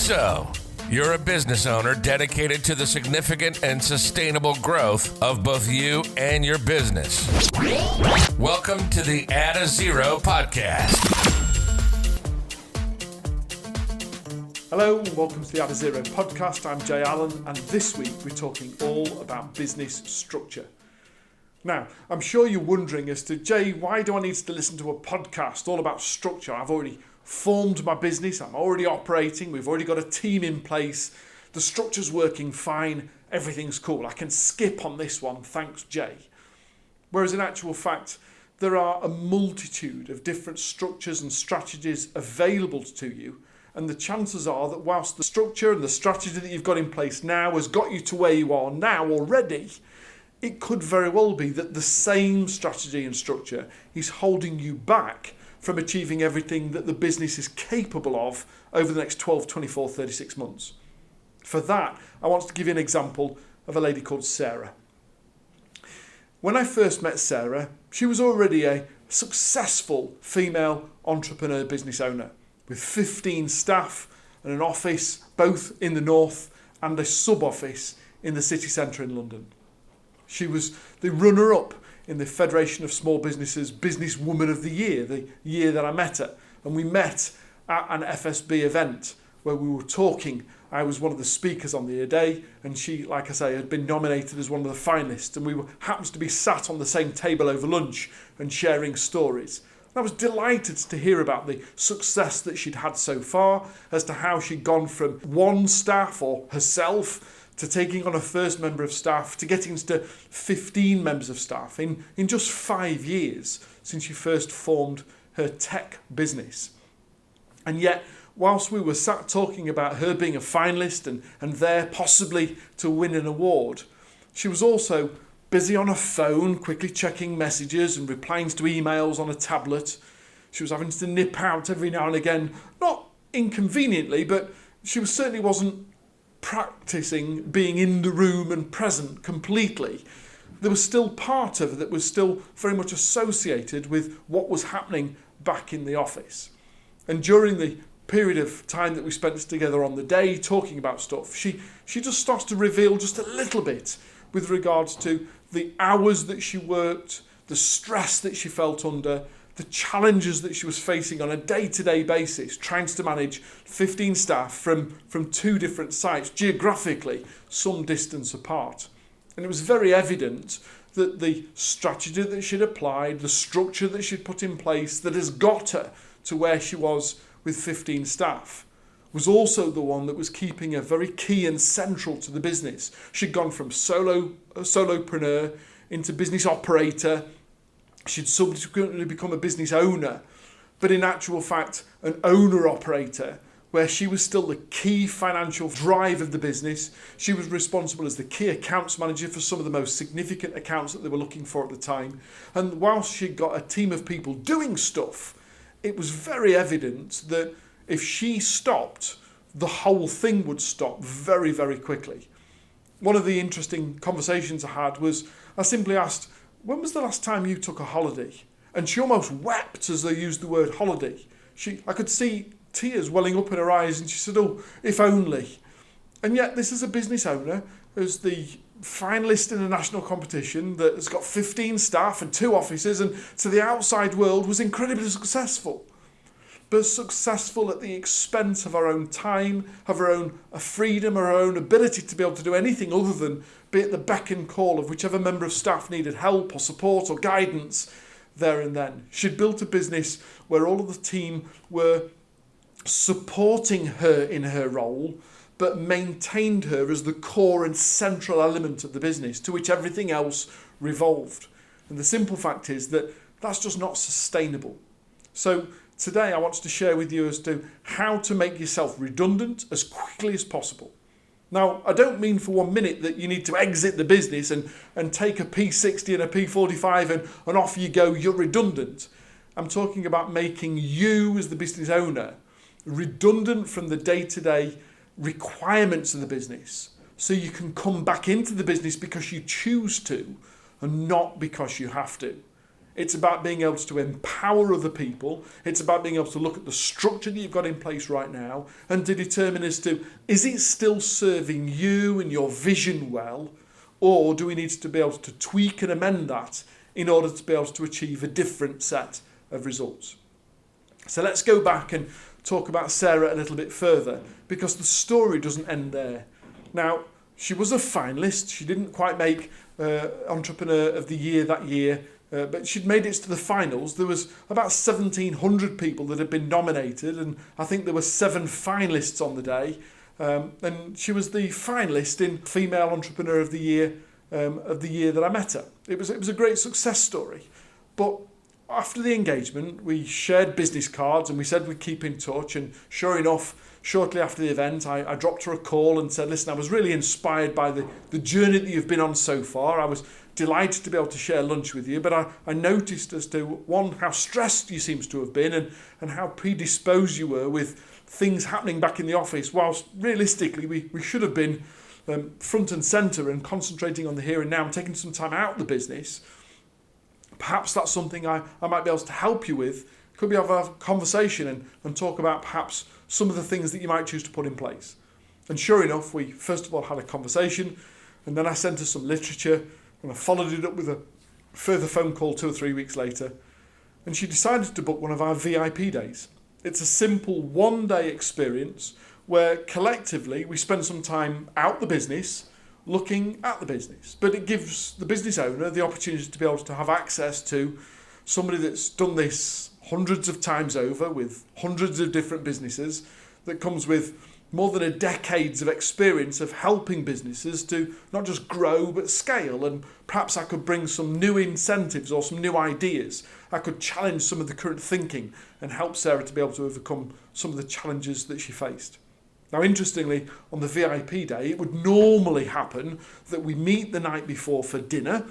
So, you're a business owner dedicated to the significant and sustainable growth of both you and your business. Welcome to the Add a Zero podcast. Hello and welcome to the Add a Zero podcast. I'm Jay Allen, and this week we're talking all about business structure. Now, I'm sure you're wondering as to, Jay, why do I need to listen to a podcast all about structure? I've already formed my business, I'm already operating, we've already got a team in place, the structure's working fine, everything's cool. I can skip on this one, thanks Jay. Whereas in actual fact, there are a multitude of different structures and strategies available to you, and the chances are that whilst the structure and the strategy that you've got in place now has got you to where you are now already, it could very well be that the same strategy and structure is holding you back from achieving everything that the business is capable of over the next 12, 24, 36 months. For that, I want to give you an example of a lady called Sarah. When I first met Sarah, she was already a successful female entrepreneur business owner with 15 staff and an office both in the north and a sub-office in the city centre in London. She was the runner-up in the Federation of Small Businesses Businesswoman of the Year, the year that I met her. And we met at an FSB event where we were talking. I was one of the speakers on the day, and she, like I say, had been nominated as one of the finalists. And we happened to be sat on the same table over lunch and sharing stories. And I was delighted to hear about the success that she'd had so far, as to how she'd gone from one staff or herself to taking on a first member of staff, to getting to 15 members of staff in just 5 years since she first formed her tech business. And yet, whilst we were sat talking about her being a finalist and there possibly to win an award, she was also busy on her phone, quickly checking messages and replying to emails on a tablet. She was having to nip out every now and again, not inconveniently, but she certainly wasn't practicing being in the room and present completely. There was still part of it that was still very much associated with what was happening back in the office. And during the period of time that we spent together on the day talking about stuff, she just starts to reveal just a little bit with regards to the hours that she worked, the stress that she felt under, the challenges that she was facing on a day-to-day basis, trying to manage 15 staff from 2 different sites, geographically some distance apart. And it was very evident that the strategy that she'd applied, the structure that she'd put in place that has got her to where she was with 15 staff, was also the one that was keeping her very key and central to the business. She'd gone from solopreneur into business operator. She'd subsequently become a business owner, but in actual fact, an owner-operator, where she was still the key financial drive of the business. She was responsible as the key accounts manager for some of the most significant accounts that they were looking for at the time. And whilst she'd got a team of people doing stuff, it was very evident that if she stopped, the whole thing would stop very, very quickly. One of the interesting conversations I had was, I simply asked, when was the last time you took a holiday? And she almost wept as they used the word holiday. I could see tears welling up in her eyes, and she said, oh, if only. And yet this is a business owner, as the finalist in a national competition that has got 15 staff and 2 offices, and to the outside world was incredibly successful. But successful at the expense of her own time, of her own freedom, her own ability to be able to do anything other than be at the beck and call of whichever member of staff needed help or support or guidance there and then. She'd built a business where all of the team were supporting her in her role, but maintained her as the core and central element of the business to which everything else revolved. And the simple fact is that that's just not sustainable. So today I want to share with you as to how to make yourself redundant as quickly as possible. Now, I don't mean for 1 minute that you need to exit the business and take a P60 and a P45 and off you go, you're redundant. I'm talking about making you as the business owner redundant from the day-to-day requirements of the business, so you can come back into the business because you choose to and not because you have to. It's about being able to empower other people. It's about being able to look at the structure that you've got in place right now and to determine as to, is it still serving you and your vision well, or do we need to be able to tweak and amend that in order to be able to achieve a different set of results? So let's go back and talk about Sarah a little bit further, because the story doesn't end there. Now, she was a finalist. She didn't quite make Entrepreneur of the Year that year, but she'd made it to the finals. There was about 1,700 people that had been nominated, and I think there were 7 finalists on the day. And she was the finalist in Female Entrepreneur of the Year that I met her. It was a great success story. But after the engagement, we shared business cards and we said we'd keep in touch. And sure enough, shortly after the event, I dropped her a call and said, listen, I was really inspired by the journey that you've been on so far. I was delighted to be able to share lunch with you, but I noticed as to, one, how stressed you seems to have been and how predisposed you were with things happening back in the office, whilst realistically we should have been front and centre and concentrating on the here and now and taking some time out of the business. Perhaps that's something I might be able to help you with. Could we have a conversation and talk about perhaps some of the things that you might choose to put in place? And sure enough, we first of all had a conversation, and then I sent her some literature, and I followed it up with a further phone call 2 or 3 weeks later, and she decided to book one of our VIP days. It's a simple one-day experience where collectively we spend some time out the business, looking at the business, but it gives the business owner the opportunity to be able to have access to somebody that's done this hundreds of times over with hundreds of different businesses, that comes with more than a decades of experience of helping businesses to not just grow but scale. And perhaps I could bring some new incentives or some new ideas. I could challenge some of the current thinking and help Sarah to be able to overcome some of the challenges that she faced. Now, interestingly, on the VIP day, it would normally happen that we meet the night before for dinner.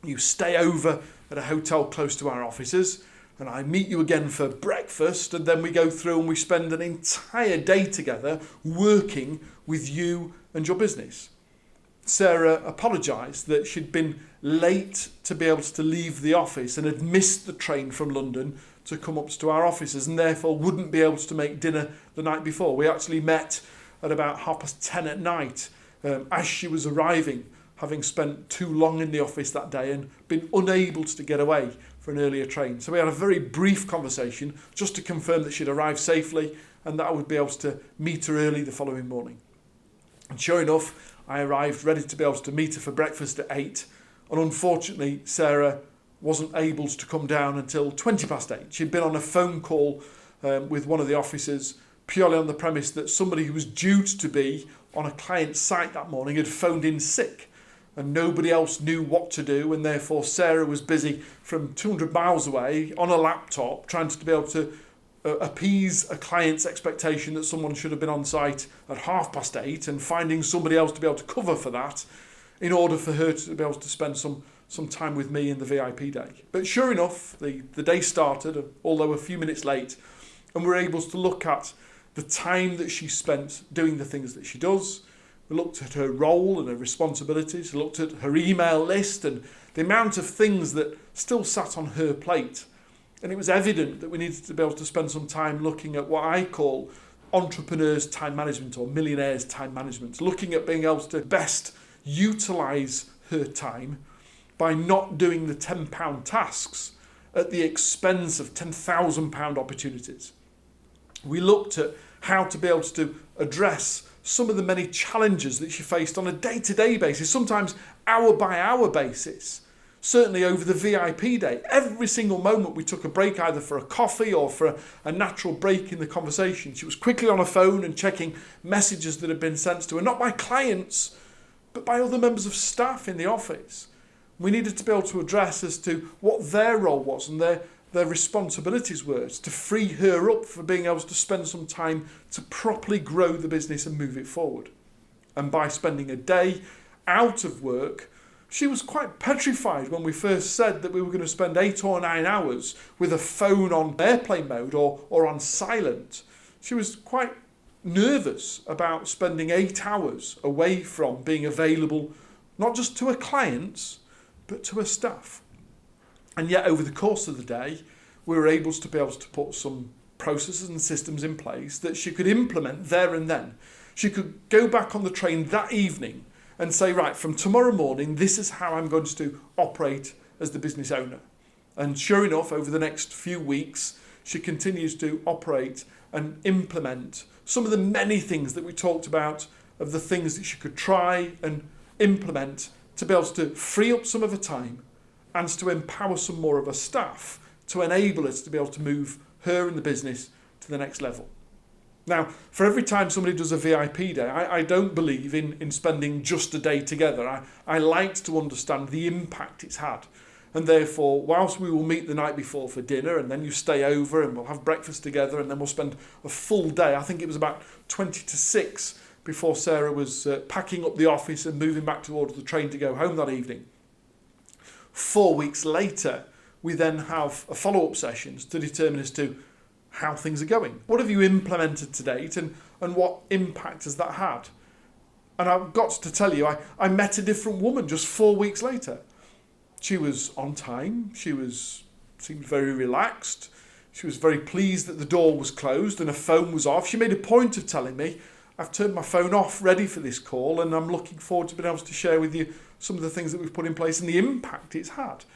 You stay over at a hotel close to our offices, and I meet you again for breakfast, and then we go through and we spend an entire day together working with you and your business. Sarah apologised that she'd been late to be able to leave the office and had missed the train from London to come up to our offices, and therefore wouldn't be able to make dinner the night before. We actually met at about 10:30 at night as she was arriving, having spent too long in the office that day and been unable to get away for an earlier train. So we had a very brief conversation just to confirm that she'd arrived safely and that I would be able to meet her early the following morning. And sure enough, I arrived ready to be able to meet her for breakfast at 8, and unfortunately Sarah wasn't able to come down until 8:20. She'd been on a phone call with one of the officers purely on the premise that somebody who was due to be on a client's site that morning had phoned in sick, and nobody else knew what to do, and therefore Sarah was busy from 200 miles away on a laptop trying to be able to appease a client's expectation that someone should have been on site at 8:30, and finding somebody else to be able to cover for that in order for her to be able to spend some time with me in the VIP day. But sure enough, the day started, although a few minutes late, and we're able to look at the time that she spent doing the things that she does. We looked at her role and her responsibilities. We looked at her email list and the amount of things that still sat on her plate. And it was evident that we needed to be able to spend some time looking at what I call entrepreneurs' time management or millionaires' time management, looking at being able to best utilise her time by not doing the £10 tasks at the expense of £10,000 opportunities. We looked at how to be able to address some of the many challenges that she faced on a day-to-day basis, sometimes hour-by-hour basis. Certainly over the VIP day, every single moment we took a break either for a coffee or for a natural break in the conversation. She was quickly on her phone and checking messages that had been sent to her, not by clients, but by other members of staff in the office. We needed to be able to address as to what their role was and their responsibilities were to free her up for being able to spend some time to properly grow the business and move it forward. And by spending a day out of work, she was quite petrified when we first said that we were going to spend 8 or 9 hours with a phone on airplane mode or on silent. She was quite nervous about spending 8 hours away from being available, not just to her clients, but to her staff. And yet over the course of the day, we were able to put some processes and systems in place that she could implement there and then. She could go back on the train that evening and say, right, from tomorrow morning, this is how I'm going to operate as the business owner. And sure enough, over the next few weeks, she continues to operate and implement some of the many things that we talked about, of the things that she could try and implement to be able to free up some of her time and to empower some more of her staff to enable us to be able to move her and the business to the next level. Now, for every time somebody does a VIP day, I don't believe in spending just a day together. I like to understand the impact it's had. And therefore, whilst we will meet the night before for dinner and then you stay over and we'll have breakfast together and then we'll spend a full day, I think it was about 20 to 6 before Sarah was packing up the office and moving back towards the train to go home that evening. 4 weeks later, we then have a follow-up sessions to determine as to how things are going. What have you implemented to date and what impact has that had? And I've got to tell you, I met a different woman just 4 weeks later. She was on time, seemed very relaxed, she was very pleased that the door was closed and her phone was off. She made a point of telling me, I've turned my phone off ready for this call and I'm looking forward to being able to share with you some of the things that we've put in place and the impact it's had.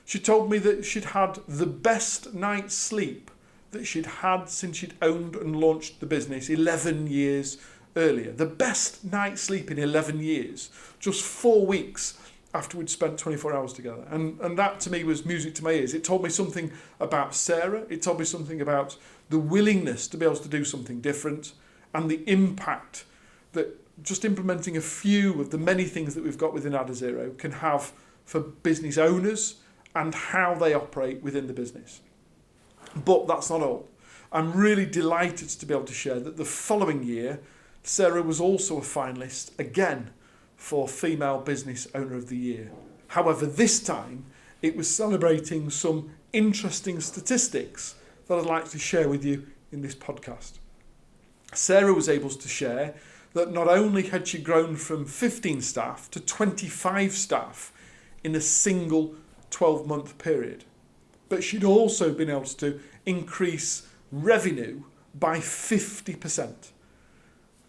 She told me that she'd had the best night's sleep that she'd had since she'd owned and launched the business 11 years earlier. The best night's sleep in 11 years, just 4 weeks after we'd spent 24 hours together. And that to me was music to my ears. It told me something about Sarah. It told me something about the willingness to be able to do something different and the impact that just implementing a few of the many things that we've got within Adazero can have for business owners and how they operate within the business. But that's not all. I'm really delighted to be able to share that the following year, Sarah was also a finalist again for Female Business Owner of the Year. However, this time it was celebrating some interesting statistics that I'd like to share with you in this podcast. Sarah was able to share that not only had she grown from 15 staff to 25 staff in a single 12-month period, but she'd also been able to increase revenue by 50%.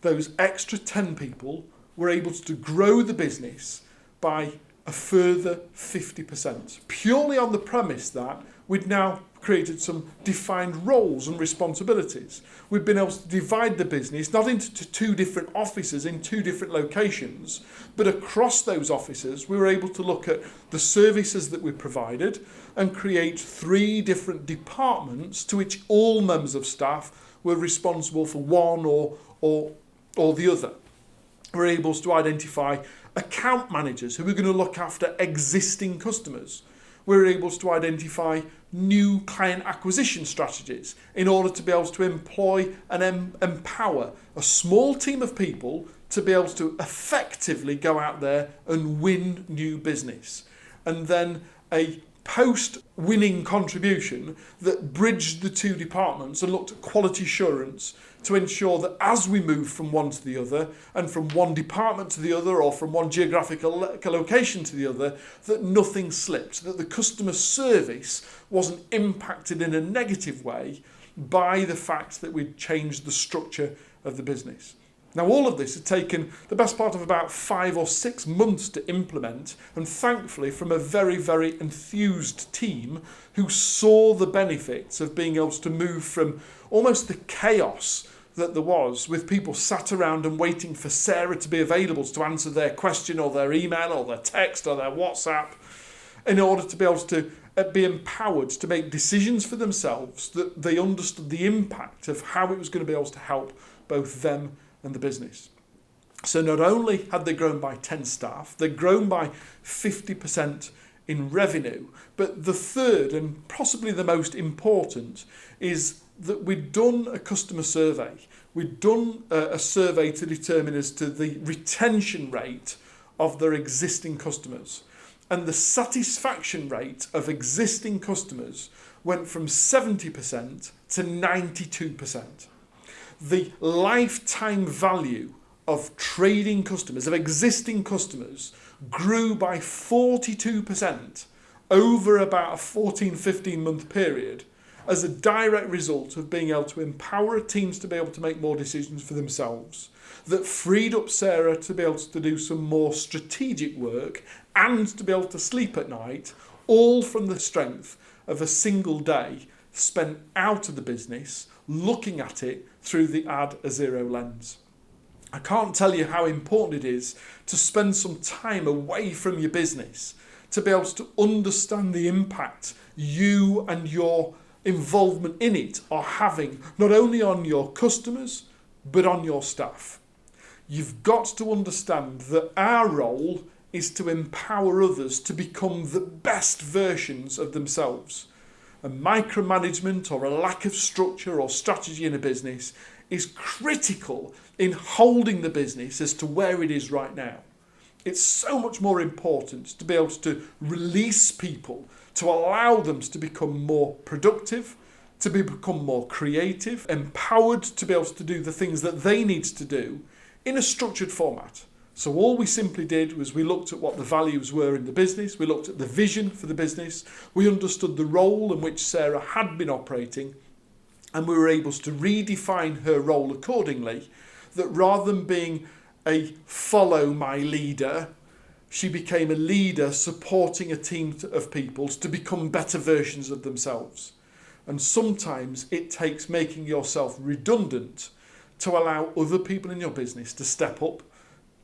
Those extra 10 people were able to grow the business by a further 50%, purely on the premise that we'd now created some defined roles and responsibilities. We've been able to divide the business not into two different offices in two different locations, but across those offices we were able to look at the services that we provided and create 3 different departments to which all members of staff were responsible for one or the other. We're able to identify account managers who are going to look after existing customers. We're able to identify new client acquisition strategies in order to be able to employ and empower a small team of people to be able to effectively go out there and win new business. And then a post-winning contribution that bridged the 2 departments and looked at quality assurance to ensure that as we move from one to the other and from one department to the other or from one geographical location to the other, that nothing slipped, that the customer service wasn't impacted in a negative way by the fact that we'd changed the structure of the business. Now, all of this had taken the best part of about 5 or 6 months to implement, and thankfully from a very, very enthused team who saw the benefits of being able to move from almost the chaos that there was with people sat around and waiting for Sarah to be available to answer their question or their email or their text or their WhatsApp in order to be able to be empowered to make decisions for themselves, that they understood the impact of how it was going to be able to help both them and the business. So not only had they grown by 10 staff, they'd grown by 50% in revenue, but the third and possibly the most important is that we'd done a customer survey. We'd done a survey to determine as to the retention rate of their existing customers. And the satisfaction rate of existing customers went from 70% to 92%. The lifetime value of trading customers, of existing customers, grew by 42% over about a 14, 15-month period as a direct result of being able to empower teams to be able to make more decisions for themselves, that freed up Sarah to be able to do some more strategic work and to be able to sleep at night, all from the strength of a single day spent out of the business, looking at it through the Add a Zero lens. I can't tell you how important it is to spend some time away from your business to be able to understand the impact you and your involvement in it are having, not only on your customers, but on your staff. You've got to understand that our role is to empower others to become the best versions of themselves. And micromanagement or a lack of structure or strategy in a business is critical in holding the business as to where it is right now. It's so much more important to be able to release people, to allow them to become more productive, to become more creative, empowered to be able to do the things that they need to do in a structured format. So all we simply did was we looked at what the values were in the business, we looked at the vision for the business, we understood the role in which Sarah had been operating, and we were able to redefine her role accordingly, that rather than being a follow my leader, she became a leader supporting a team of people to become better versions of themselves. And sometimes it takes making yourself redundant to allow other people in your business to step up,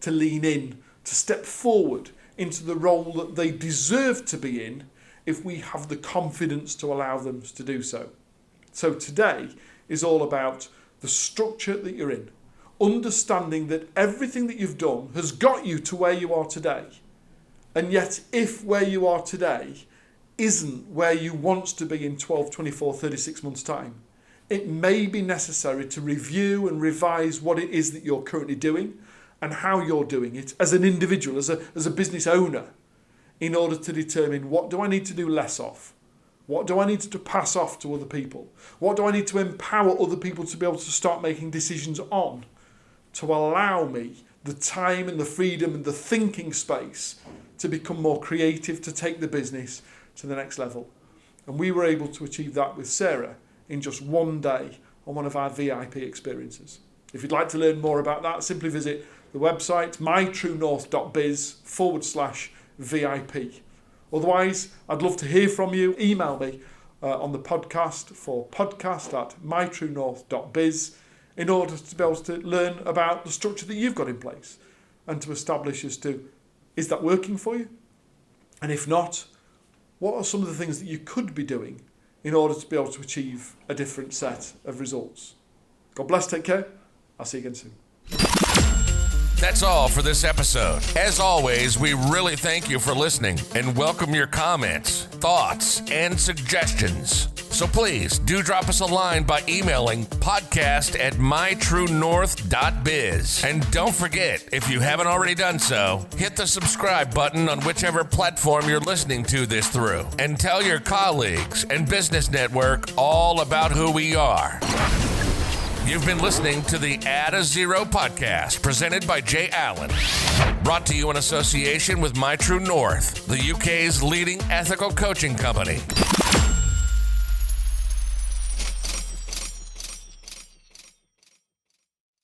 to lean in, to step forward into the role that they deserve to be in if we have the confidence to allow them to do so. So today is all about the structure that you're in, understanding that everything that you've done has got you to where you are today. And yet if where you are today isn't where you want to be in 12, 24, 36 months' time, it may be necessary to review and revise what it is that you're currently doing and how you're doing it as an individual, as a business owner, in order to determine what do I need to do less of? What do I need to pass off to other people? What do I need to empower other people to be able to start making decisions on to allow me the time and the freedom and the thinking space to become more creative, to take the business to the next level? And we were able to achieve that with Sarah in just one day on one of our VIP experiences. If you'd like to learn more about that, simply visit the website mytruenorth.biz/VIP. Otherwise, I'd love to hear from you. Email me on the podcast for podcast@mytruenorth.biz in order to be able to learn about the structure that you've got in place and to establish as to, is that working for you? And if not, what are some of the things that you could be doing in order to be able to achieve a different set of results? God bless, take care. I'll see you again soon. That's all for this episode. As always, we really thank you for listening and welcome your comments, thoughts, and suggestions. So please do drop us a line by emailing podcast@mytruenorth.biz. And don't forget, if you haven't already done so, hit the subscribe button on whichever platform you're listening to this through. And tell your colleagues and business network all about who we are. You've been listening to the Add a Zero podcast presented by Jay Allen. Brought to you in association with My True North, the UK's leading ethical coaching company.